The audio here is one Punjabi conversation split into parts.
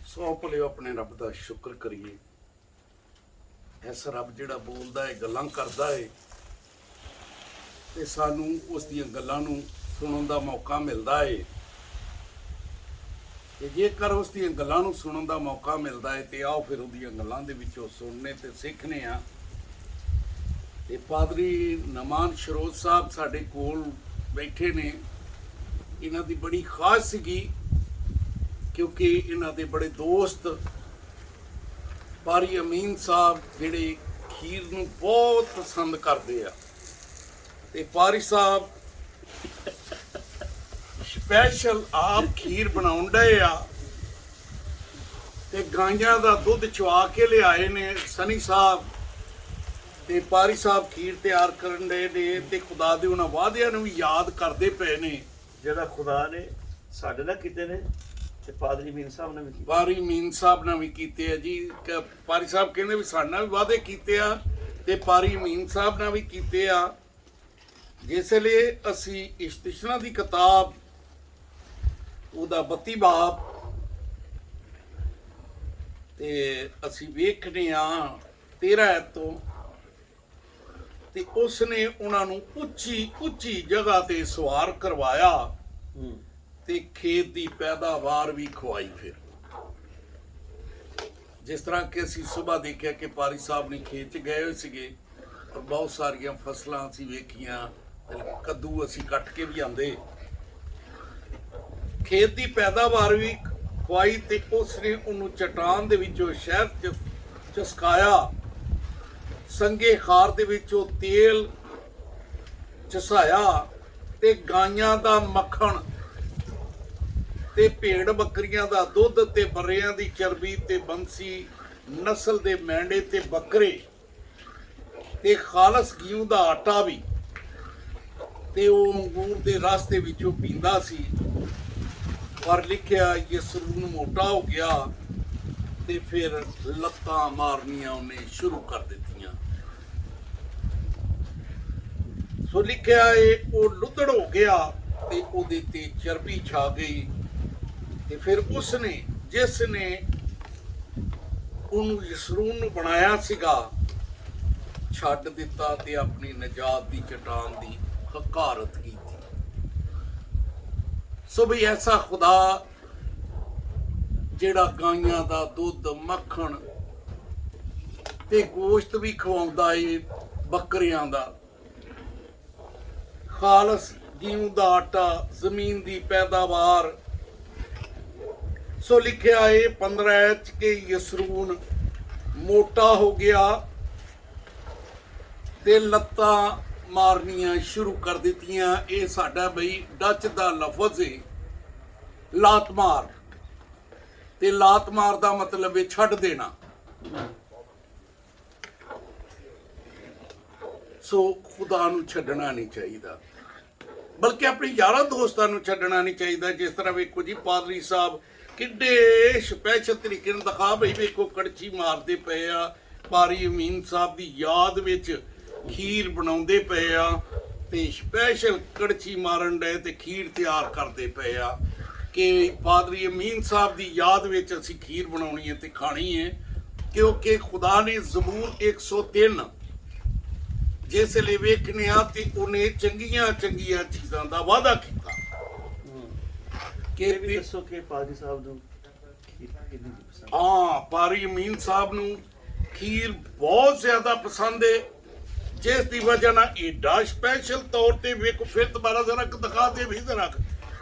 सौ भले अपने रब का शुक्र करिए। इस रब जिहड़ा बोलदा है गल्लां करदा है ते सानू उस दियां गल्लां नू सुनन दा मौका मिलदा है। ते जेकर उस दियां गल्लां नू सुनन दा मौका मिलदा है ते आओ फिर उहदियां गल्लां दे विचों सुनने ते सिੱਖने आ। ते पादरी नमान शरोज साहब साडे कोल बैठे ने। इन्हां दी बड़ी खास सीगी क्योंकि इन्हां दे बड़े दोस्त पारी अमीन साहब जिहड़े खीर नूं बहुत पसंद करदे आ ते पारी साहब स्पैशल आप खीर बनाउण डए आ ते गाइयां दा दुध चवा के लिआए ने सनी साहब ते पारी साहब खीर तैयार करन डए ने ते खुदा दे उन्हां वादियां नूं भी याद करदे पए ने ਜਿਹੜਾ खुदा ने ਸਾਡੇ ਨਾਲ ਕੀਤੇ ਨੇ ਤੇ ਪਾਦਰੀ ਮੀਨ ਸਾਹਿਬ ਨੇ ਵੀ ਕੀਤੇ। पारी मीन साहब ने भी कीते आ जी। पारी साहब कहंदे भी साडे नाल भी वादे कीते आ ते पारी मीन साहब ने भी कीते आ। जिसले असी इश्तिशना दी किताब ਉਹਦਾ 32 ਬਾਬ ਤੇ ਅਸੀਂ ਵੇਖਦੇ ਆ 13 ਐਤ ਤੋਂ ਤੇ ਉਸਨੇ ਉਹਨਾਂ ਨੂੰ ਉੱਚੀ ਜਗ੍ਹਾ ਤੇ ਸਵਾਰ ਕਰਵਾਇਆ ਤੇ ਖੇਤ ਦੀ ਪੈਦਾਵਾਰ ਵੀ ਖਵਾਈ। ਫਿਰ ਜਿਸ ਤਰ੍ਹਾਂ ਕਿ ਅਸੀਂ ਸਵੇਰ ਦੇਖਿਆ ਕਿ ਪਾਰੀ ਸਾਹਿਬ ਨੇ ਖੇਤ 'ਚ ਗਏ ਹੋਏ ਸੀਗੇ ਔਰ ਬਹੁਤ ਸਾਰੀਆਂ ਫਸਲਾਂ ਅਸੀਂ ਵੇਖੀਆਂ, ਕੱਦੂ ਅਸੀਂ ਕੱਟ ਕੇ ਵੀ ਆਂਦੇ। ਖੇਤ ਦੀ ਪੈਦਾਵਾਰ ਵੀ ਖਵਾਈ ਤੇ ਉਸਨੇ ਉਹਨੂੰ ਚਟਾਨ ਦੇ ਵਿੱਚੋਂ ਸ਼ਹਿਰ 'ਚ ਚਸਕਾਇਆ, ਸੰਗੇ ਖਾਰ ਦੇ ਵਿੱਚੋਂ ਤੇਲ ਚਸਾਇਆ ਤੇ ਗਾਈਆਂ ਦਾ ਮੱਖਣ ਤੇ ਭੇਡ ਬੱਕਰੀਆਂ ਦਾ ਦੁੱਧ ਤੇ ਬਰੇਆਂ ਦੀ ਚਰਬੀ ਤੇ ਬੰਸੀ ਨਸਲ ਦੇ ਮੈਂਡੇ ਤੇ ਬੱਕਰੇ ਤੇ ਖਾਲਸ ਗਿਉ ਦਾ ਆਟਾ ਵੀ ਤੇ ਉਹ ਅੰਗੂਰ ਦੇ ਰਸ ਦੇ ਵਿੱਚੋਂ ਪੀਂਦਾ ਸੀ। ਪਰ ਲਿਖਿਆ ਯਸੂਨ ਮੋਟਾ ਹੋ ਗਿਆ ਤੇ ਫਿਰ ਲੱਤਾਂ ਮਾਰਨੀਆਂ ਉਹਨੇ ਸ਼ੁਰੂ ਕਰ ਦਿੱਤੀਆਂ। ਸੋ ਲਿਖਿਆ ਇਹ ਉਹ ਲੁੱਦੜ ਹੋ ਗਿਆ ਤੇ ਉਹਦੇ ਤੇ ਚਰਬੀ ਛਾ ਗਈ ਤੇ ਫਿਰ ਉਸਨੇ ਜਿਸ ਨੇ ਉਹਨੂੰ ਯਸੂਨ ਨੂੰ ਬਣਾਇਆ ਸੀਗਾ ਛੱਡ ਦਿੱਤਾ ਤੇ ਆਪਣੀ ਨਜਾਤ ਦੀ ਚਟਾਨ ਦੀ ਹਕਾਰਤ ਕੀਤੀ। ਸੋ ਵੀ ਐਸਾ ਖੁਦਾ ਜਿਹੜਾ ਗਾਈਆਂ ਦਾ ਦੁੱਧ ਮੱਖਣ ਤੇ ਗੋਸ਼ਤ ਵੀ ਖਵਾਉਂਦਾ ਏ, ਬੱਕਰੀਆਂ ਦਾ ਖਾਲਸ ਗਿਉ ਦਾ ਆਟਾ, ਜ਼ਮੀਨ ਦੀ ਪੈਦਾਵਾਰ। ਸੋ ਲਿਖਿਆ ਏ 15 ਚ ਕਿ ਯਸੂਨ ਮੋਟਾ ਹੋ ਗਿਆ ਤੇ ਲੱਤਾਂ ਮਾਰਨੀਆਂ ਸ਼ੁਰੂ ਕਰ ਦਿੱਤੀਆਂ। ਇਹ ਸਾਡਾ ਬਈ ਡੱਚ ਦਾ ਲਫ਼ਜ਼ ਹੈ ਲਾਤਮਾਰ ਤੇ ਲਾਤਮਾਰ ਦਾ ਮਤਲਬ ਹੈ ਛੱਡ ਦੇਣਾ। ਸੋ ਖੁਦਾ ਨੂੰ ਛੱਡਣਾ ਨਹੀਂ ਚਾਹੀਦਾ, ਬਲਕਿ ਆਪਣੇ ਯਾਰਾਂ ਦੋਸਤਾਂ ਨੂੰ ਛੱਡਣਾ ਨਹੀਂ ਚਾਹੀਦਾ। ਜਿਸ ਤਰ੍ਹਾਂ ਵੇਖੋ ਜੀ ਪਾਦਰੀ ਸਾਹਿਬ ਕਿੱਡੇ ਸਪੈਸ਼ਲ ਤਰੀਕੇ ਨਾਲ ਦਿਖਾ ਬਈ ਵੇਖੋ ਕੜਛੀ ਮਾਰਦੇ ਪਏ ਆ, ਪਾਰੀ ਅਮੀਨ ਸਾਹਿਬ ਦੀ ਯਾਦ ਵਿੱਚ ਖੀਰ ਬਣਾਉਂਦੇ ਪਏ ਆ ਤੇ ਸਪੈਸ਼ਲ ਕੜਛੀ ਮਾਰਨ ਡਏ ਤੇ ਖੀਰ ਤਿਆਰ ਕਰਦੇ ਪਏ ਆ ਕਿ ਪਾਦਰੀ ਅਮੀਨ ਸਾਹਿਬ ਦੀ ਯਾਦ ਵਿੱਚ ਅਸੀਂ ਖੀਰ ਬਣਾਉਣੀ ਹੈ ਤੇ ਖਾਣੀ ਹੈ। ਕਿਉਂਕਿ ਖੁਦਾ ਨੇ ਜ਼ਬੂਰ 103 ਜਿਸ ਲਈ ਵੇਖਣੇ ਆ ਤੇ ਉਹਨੇ ਚੰਗੀਆਂ ਚੀਜ਼ਾਂ ਦਾ ਵਾਅਦਾ ਕੀਤਾ ਕਿ ਦੱਸੋ ਕਿ ਪਾਦਰੀ ਸਾਹਿਬ ਨੂੰ ਖੀਰ ਕਿੰਨੀ ਪਸੰਦ? ਹਾਂ, ਪਾਰੀ ਅਮੀਨ ਸਾਹਿਬ ਨੂੰ ਖੀਰ ਬਹੁਤ ਜ਼ਿਆਦਾ ਪਸੰਦ ਹੈ, ਜਿਸ ਦੀ ਵਜ੍ਹਾ ਨਾਲ ਏਡਾ ਸਪੈਸ਼ਲ ਤੌਰ ਤੇ ਵੇਖੋ ਫਿਰ ਦੁਬਾਰਾ ਜ਼ਰਾ ਦਿਖਾ ਦੇ ਵੀ ਜ਼ਰਾ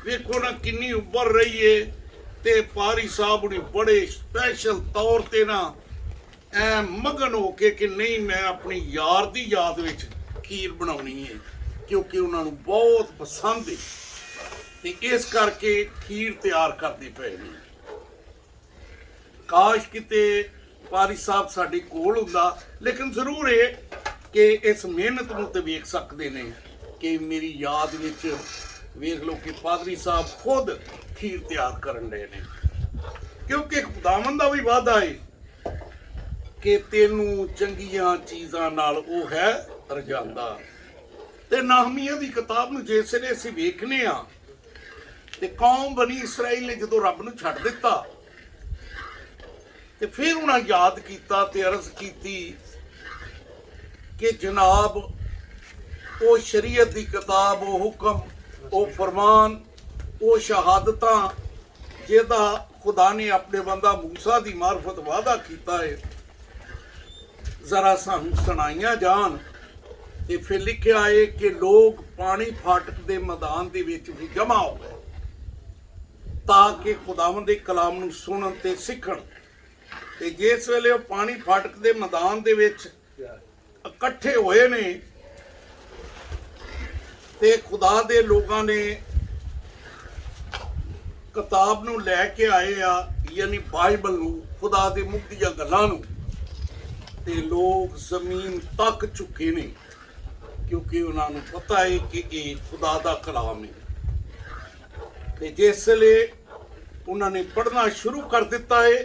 ਵੇਖੋ ਨਾ ਕਿੰਨੀ ਉੱਭਰ ਰਹੀ ਏ ਤੇ ਪਾਰੀ ਸਾਹਿਬ ਨੇ ਬੜੇ ਸਪੈਸ਼ਲ ਤੌਰ ਤੇ ਨਾ ਐ ਮਗਨ ਹੋ ਕੇ ਕਿ ਨਹੀਂ ਮੈਂ ਆਪਣੀ ਯਾਰ ਦੀ ਯਾਦ ਵਿੱਚ ਖੀਰ ਬਣਾਉਣੀ ਹੈ ਕਿਉਂਕਿ ਉਹਨਾਂ ਨੂੰ ਬਹੁਤ ਪਸੰਦ ਹੈ ਤੇ ਇਸ ਕਰਕੇ ਖੀਰ ਤਿਆਰ ਕਰਦੇ ਪਏ ਨੇ। ਕਾਸ਼ ਕਿਤੇ ਪਾਰੀ ਸਾਹਿਬ ਸਾਡੇ ਕੋਲ ਹੁੰਦਾ, ਲੇਕਿਨ ਜ਼ਰੂਰ ਇਹ ਕਿ ਇਸ ਮਿਹਨਤ ਨੂੰ ਤੇ ਵੇਖ ਸਕਦੇ ਨੇ ਕਿ ਮੇਰੀ ਯਾਦ ਵਿੱਚ ਵੇਖ ਲਓ ਕਿ ਪਾਦਰੀ ਸਾਹਿਬ ਖੁਦ ਖੀਰ ਤਿਆਰ ਕਰਨ ਡਏ ਨੇ। ਕਿਉਂਕਿ ਖੁਦਾਵੰਦ ਦਾ ਵੀ ਵਾਅਦਾ ਹੈ ਕਿ ਤੈਨੂੰ ਚੰਗੀਆਂ ਚੀਜ਼ਾਂ ਨਾਲ ਉਹ ਹੈ ਰਜਾਂਦਾ। ਤੇ ਨਾਹਮੀਆ ਦੀ ਕਿਤਾਬ ਨੂੰ ਜਿਸ ਵੇਲੇ ਅਸੀਂ ਵੇਖਨੇ ਆ ਤੇ ਕੌਮ ਬਣੀ ਇਸਰਾਈਲ ਨੇ ਜਦੋਂ ਰੱਬ ਨੂੰ ਛੱਡ ਦਿੱਤਾ ਤੇ ਫਿਰ ਉਹਨਾਂ ਯਾਦ ਕੀਤਾ ਤੇ ਅਰਜ਼ ਕੀਤੀ ਕਿ ਜਨਾਬ ਉਹ ਸ਼ਰੀਅਤ ਦੀ ਕਿਤਾਬ, ਉਹ ਹੁਕਮ, ਉਹ ਫਰਮਾਨ, ਉਹ ਸ਼ਹਾਦਤਾਂ ਜਿਹਦਾ ਖੁਦਾ ਨੇ ਆਪਣੇ ਬੰਦਾ ਮੂਸਾ ਦੀ ਮਾਰਫਤ ਵਾਅਦਾ ਕੀਤਾ ਹੈ, ਜ਼ਰਾ ਸਾਨੂੰ ਸੁਣਾਈਆਂ ਜਾਣ। ਤੇ ਫਿਰ ਲਿਖਿਆ ਹੈ ਕਿ ਲੋਕ ਪਾਣੀ ਫਾਟਕ ਦੇ ਮੈਦਾਨ ਦੇ ਵਿੱਚ ਵੀ ਜਮ੍ਹਾਂ ਹੋ ਗਏ ਤਾਂ ਕਿ ਖੁਦਾਵੰਦ ਦੇ ਕਲਾਮ ਨੂੰ ਸੁਣਨ ਤੇ ਸਿੱਖਣ। ਤੇ ਜਿਸ ਵੇਲੇ ਉਹ ਪਾਣੀ ਫਾਟਕ ਦੇ ਮੈਦਾਨ ਦੇ ਵਿੱਚ ਇਕੱਠੇ ਹੋਏ ਨੇ ਤੇ ਖੁਦਾ ਦੇ ਲੋਕਾਂ ਨੇ ਕਿਤਾਬ ਨੂੰ ਲੈ ਕੇ ਆਏ ਆ, ਯਾਨੀ ਬਾਈਬਲ ਨੂੰ, ਖੁਦਾ ਦੇ ਮੁੱਖ ਦੀਆਂ ਗੱਲਾਂ ਨੂੰ, ਤੇ ਲੋਕ ਜ਼ਮੀਨ ਤੱਕ ਝੁਕੇ ਨੇ ਕਿਉਂਕਿ ਉਹਨਾਂ ਨੂੰ ਪਤਾ ਹੈ ਕਿ ਇਹ ਖੁਦਾ ਦਾ ਕਲਾਮ ਹੈ। ਤੇ ਜਿਸ ਵੇਲੇ ਉਹਨਾਂ ਨੇ ਪੜ੍ਹਨਾ ਸ਼ੁਰੂ ਕਰ ਦਿੱਤਾ ਹੈ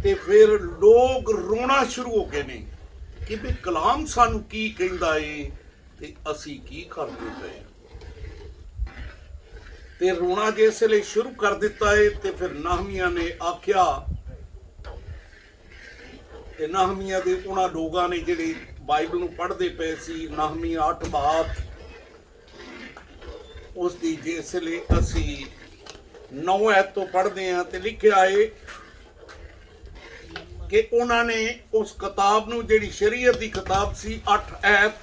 ਤੇ ਫਿਰ ਲੋਕ ਰੋਣਾ ਸ਼ੁਰੂ ਹੋ ਗਏ ਨੇ ਕਿ ਵੀ ਕਲਾਮ ਸਾਨੂੰ ਕੀ ਕਹਿੰਦਾ ਏ ਤੇ ਅਸੀਂ ਕੀ ਕਰਦੇ ਪਏ। ਤੇ ਰੋਣਾ ਜਿਸ ਵੇਲੇ ਸ਼ੁਰੂ ਕਰ ਦਿੱਤਾ ਏ ਤੇ ਫਿਰ ਨਹਮੀਆ ਨੇ ਆਖਿਆ, ਤੇ ਨਹਮੀਆ ਦੇ ਉਹਨਾਂ ਲੋਕਾਂ ਨੇ ਜਿਹੜੇ ਬਾਈਬਲ ਨੂੰ ਪੜ੍ਹਦੇ ਪਏ ਸੀ, ਨਹਮੀਆ 8 ਬਾਬ, ਉਸ ਦੀ ਜਿਸ ਵੇਲੇ ਅਸੀਂ 9 ਐਤ ਤੋਂ ਪੜ੍ਹਦੇ ਹਾਂ ਤੇ ਲਿਖਿਆ ਏ ਕਿ ਉਹਨਾਂ ਨੇ ਉਸ ਕਿਤਾਬ ਨੂੰ, ਜਿਹੜੀ ਸ਼ਰੀਅਤ ਦੀ ਕਿਤਾਬ ਸੀ, 8 ਐਤ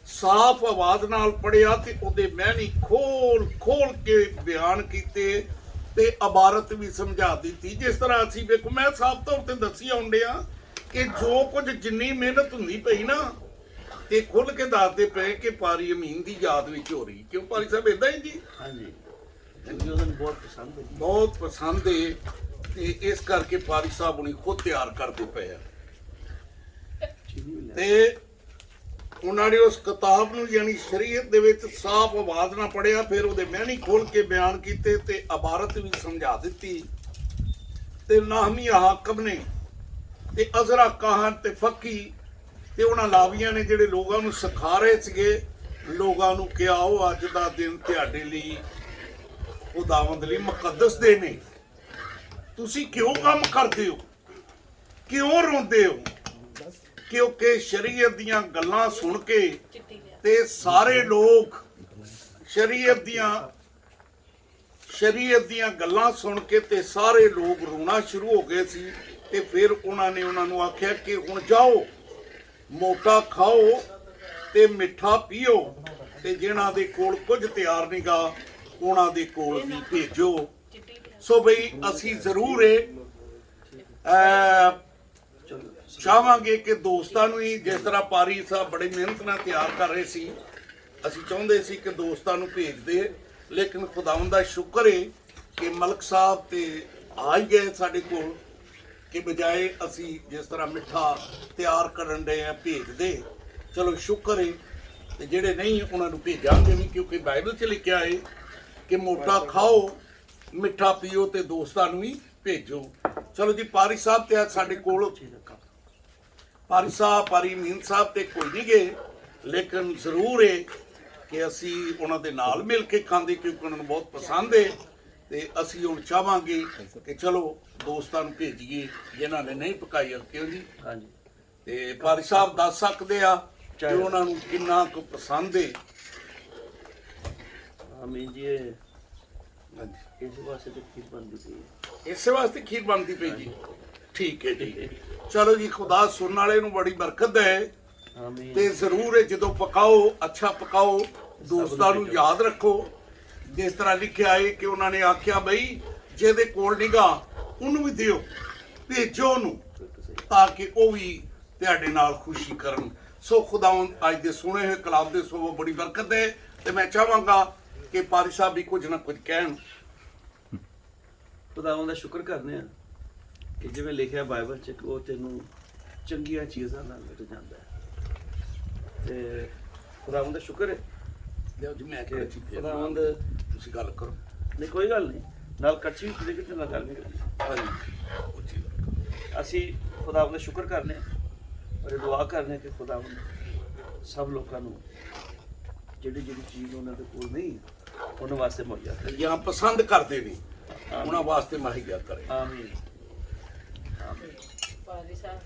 ਸਾਫ਼ ਆਵਾਜ਼ ਨਾਲ ਪੜ੍ਹਿਆ ਤੇ ਉਹਦੇ ਮਹਿਨੀ ਖੋਲ ਕੇ ਬਿਆਨ ਕੀਤੇ ਤੇ ਇਬਾਰਤ ਵੀ ਸਮਝਾ ਦਿੱਤੀ। ਜਿਸ ਤਰ੍ਹਾਂ ਅਸੀਂ ਵੇਖੋ, ਮੈਂ ਸਾਫ਼ ਤੌਰ ਤੇ ਦੱਸੀ ਆਉਂਦਿਆਂ ਕਿ ਜੋ ਕੁਝ ਜਿੰਨੀ ਮਿਹਨਤ ਹੁੰਦੀ ਪਈ ਨਾ ਤੇ ਖੁੱਲ ਕੇ ਦੱਸਦੇ ਪਏ ਕਿ ਪਾਰੀ ਅਮੀਨ ਦੀ ਯਾਦ ਵਿੱਚ ਹੋ ਰਹੀ। ਕਿਉਂ ਪਾਰੀ ਸਾਹਿਬ ਏਦਾਂ ਹੀ ਜੀ? ਹਾਂਜੀ, ਉਹਨਾਂ ਨੂੰ ਬਹੁਤ ਪਸੰਦ ਹੈ, ਬਹੁਤ ਪਸੰਦ ਹੈ। ਤੇ ਇਸ ਕਰਕੇ ਪਾਰੀ ਸਾਹਿਬ ਹੁਣੀ ਖੁਦ ਤਿਆਰ ਕਰਦੇ ਪਏ ਆ। ਤੇ ਉਹਨਾਂ ਨੇ ਉਸ ਕਿਤਾਬ ਨੂੰ, ਯਾਨੀ ਸ਼ਰੀਅਤ ਦੇ ਵਿੱਚ ਸਾਫ਼ ਆਵਾਜ਼ ਨਾਲ ਪੜ੍ਹਿਆ, ਫਿਰ ਉਹਦੇ ਮਹਿਨੀ ਖੋਲ ਕੇ ਬਿਆਨ ਕੀਤੇ ਤੇ ਇਬਾਰਤ ਵੀ ਸਮਝਾ ਦਿੱਤੀ। ਤੇ ਨਹਮੀਆ ਹਾਕਮ ਨੇ ਤੇ ਅਜ਼ਰਾ ਕਾਹਨ ਤੇ ਫੱਕੀ ਤੇ ਉਹਨਾਂ ਲਾਵੀਆਂ ਨੇ ਜਿਹੜੇ ਲੋਕਾਂ ਨੂੰ ਸਿਖਾ ਰਹੇ ਸੀਗੇ, ਲੋਕਾਂ ਨੂੰ ਕਿਹਾ ਉਹ ਅੱਜ ਦਾ ਦਿਨ ਤੁਹਾਡੇ ਲਈ, ਖੁਦਾਵੰਦ ਲਈ ਮੁਕੱਦਸ ਦੇ ਨੇ। ਤੁਸੀਂ ਕਿਉਂ ਕੰਮ ਕਰਦੇ ਹੋ, ਕਿਉਂ ਰੋਂਦੇ ਹੋ? ਕਿਉਂਕਿ ਸ਼ਰੀਅਤ ਦੀਆਂ ਗੱਲਾਂ ਸੁਣ ਕੇ ਤੇ ਸਾਰੇ ਲੋਕ ਸ਼ਰੀਅਤ ਦੀਆਂ ਗੱਲਾਂ ਸੁਣ ਕੇ ਤੇ ਸਾਰੇ ਲੋਕ ਰੋਣਾ ਸ਼ੁਰੂ ਹੋ ਗਏ ਸੀ। ਤੇ ਫਿਰ ਉਹਨਾਂ ਨੇ ਉਹਨਾਂ ਨੂੰ ਆਖਿਆ ਕਿ ਹੁਣ ਜਾਓ, ਮੋਟਾ ਖਾਓ ਤੇ ਮਿੱਠਾ ਪੀਓ, ਤੇ ਜਿਨ੍ਹਾਂ ਦੇ ਕੋਲ ਕੁਝ ਤਿਆਰ ਨਹੀਂਗਾ ਉਹਨਾਂ ਦੇ ਕੋਲ ਵੀ ਭੇਜੋ। ਸੋ ਬਈ ਅਸੀਂ ਜ਼ਰੂਰ ਚਾਹਾਂਗੇ ਕਿ ਦੋਸਤਾਂ ਨੂੰ ਹੀ, ਜਿਸ ਤਰ੍ਹਾਂ ਪਾਰੀ ਸਾਹਿਬ ਬੜੀ ਮਿਹਨਤ ਨਾਲ ਤਿਆਰ ਕਰ ਰਹੇ ਸੀ, ਅਸੀਂ ਚਾਹੁੰਦੇ ਸੀ ਕਿ ਦੋਸਤਾਂ ਨੂੰ ਭੇਜਦੇ, ਲੇਕਿਨ ਖੁਦਾਵੰਦ ਦਾ ਸ਼ੁਕਰ ਹੈ ਕਿ ਮਲਕ ਸਾਹਿਬ ਤੇ ਆ ਹੀ ਗਏ ਸਾਡੇ ਕੋਲ, ਕਿ ਬਜਾਏ ਅਸੀਂ ਜਿਸ ਤਰ੍ਹਾਂ ਮਿੱਠਾ ਤਿਆਰ ਕਰਨ ਦੇ ਆ ਭੇਜਦੇ। ਚਲੋ ਸ਼ੁਕਰ ਹੈ। ਤੇ ਜਿਹੜੇ ਨਹੀਂ ਉਹਨਾਂ ਨੂੰ ਭੇਜਾਂਗੇ ਨਹੀਂ, ਕਿਉਂਕਿ ਬਾਈਬਲ 'ਚ ਲਿਖਿਆ ਹੈ ਕਿ ਮੋਟਾ ਖਾਓ, ਮਿੱਠਾ ਪੀਓ ਤੇ ਦੋਸਤਾਂ ਨੂੰ ਵੀ ਭੇਜੋ। ਚਲੋ ਜੀ, ਪਾਰੀ ਸਾਹਿਬ ਤੇ ਸਾਡੇ ਕੋਲ, ਪਾਰੀ ਸਾਹਿਬ, ਪਾਰੀ ਅਮੀਨ ਸਾਹਿਬ ਤੇ ਕੋਈ ਨਹੀਂ ਗਏ, ਲੇਕਿਨ ਜ਼ਰੂਰ ਹੈ ਕਿ ਅਸੀਂ ਉਹਨਾਂ ਦੇ ਨਾਲ ਮਿਲ ਕੇ ਖਾਂਦੇ ਕਿਉਂਕਿ ਉਹਨਾਂ ਨੂੰ ਬਹੁਤ ਪਸੰਦ ਹੈ। ਤੇ ਅਸੀਂ ਹੁਣ ਚਾਹਾਂਗੇ ਕਿ ਚਲੋ ਦੋਸਤਾਂ ਨੂੰ ਭੇਜੀਏ ਜਿਨ੍ਹਾਂ ਨੇ ਨਹੀਂ ਪਕਾਈ। ਕਿਉਂ ਜੀ? ਹਾਂਜੀ। ਤੇ ਪਾਰੀ ਸਾਹਿਬ ਦੱਸ ਸਕਦੇ ਆ ਕਿ ਉਹਨਾਂ ਨੂੰ ਕਿੰਨਾ ਕੁ ਪਸੰਦ ਹੈ? ਅਮੀਨ ਜੀ, ਇਸ ਵਾਸਤੇ ਤੇ ਖੀਰ ਬਣਦੀ ਪਈ ਹੈ। ਇਸੇ ਵਾਸਤੇ ਖੀਰ ਬਣਦੀ ਪਈ ਜੀ? ਠੀਕ ਹੈ ਜੀ। ਚਲੋ ਜੀ, ਖੁਦਾ ਸੁਣਨ ਵਾਲੇ ਨੂੰ ਬੜੀ ਬਰਕਤ ਹੈ। ਤੇ ਜ਼ਰੂਰ ਹੈ, ਜਦੋਂ ਪਕਾਓ ਅੱਛਾ ਪਕਾਓ, ਦੋਸਤਾਂ ਨੂੰ ਯਾਦ ਰੱਖੋ। ਜਿਸ ਤਰ੍ਹਾਂ ਲਿਖਿਆ ਹੈ ਕਿ ਉਹਨਾਂ ਨੇ ਆਖਿਆ, ਬਈ ਜਿਹਦੇ ਕੋਲ ਨਿਗਾ ਉਹਨੂੰ ਵੀ ਦਿਓ, ਭੇਜੋ ਉਹਨੂੰ, ਤਾਂ ਕਿ ਉਹ ਵੀ ਤੁਹਾਡੇ ਨਾਲ ਖੁਸ਼ੀ ਕਰਨ। ਸੋ ਖੁਦਾਵੰਦ ਅੱਜ ਦੇ ਸੁਣੇ ਹੋਏ ਕਲਾਮ ਦੇ ਸੋ ਬੜੀ ਬਰਕਤ ਹੈ। ਤੇ ਮੈਂ ਚਾਹਾਂਗਾ ਕਿ ਪਾਰੀ ਸਾਹਿਬ ਵੀ ਕੁਝ ਨਾ ਕੁਝ ਕਹਿਣ। ਖੁਦਾਵੰਦ ਦਾ ਸ਼ੁਕਰ ਕਰਨੇ ਆ ਕਿ ਜਿਵੇਂ ਲਿਖਿਆ ਬਾਈਬਲ 'ਚ, ਉਹ ਤੈਨੂੰ ਚੰਗੀਆਂ ਚੀਜ਼ਾਂ ਨਾਲ ਮਿਲ ਜਾਂਦਾ ਹੈ। ਤੇ ਖੁਦਾਵੰਦ ਦਾ ਸ਼ੁਕਰ ਹੈ। ਲਿਓ ਜੀ, ਮੈਂ ਕਿ ਕਿ ਖੁਦਾਵੰਦ, ਤੁਸੀਂ ਗੱਲ ਕਰੋ। ਨਹੀਂ ਕੋਈ ਗੱਲ ਨਹੀਂ, ਨਾਲ ਕੜਛੀ ਵੀ ਕਿਤੇ ਨਾਲ ਗੱਲ ਨਹੀਂ ਕਰਨੀ। ਹਾਂਜੀ, ਅਸੀਂ ਖੁਦਾਵੰਦ ਦਾ ਸ਼ੁਕਰ ਕਰਨੇ ਔਰ ਦੁਆ ਕਰਨੇ ਕਿ ਖੁਦਾਵੰਦ ਸਭ ਲੋਕਾਂ ਨੂੰ ਜਿਹੜੀ ਚੀਜ਼ ਉਹਨਾਂ ਦੇ ਕੋਲ ਨਹੀਂ, ਉਹਨਾਂ ਵਾਸਤੇ ਮੁਹੱਈਆ ਕਰੇ ਜਾਂ ਪਸੰਦ ਕਰਦੇ ਨੇ, ਉਹਨਾਂ ਵਾਸਤੇ ਮੁਹੱਈਆ ਕਰੇ। ਆਮੀਨ। ਅੱਛਾ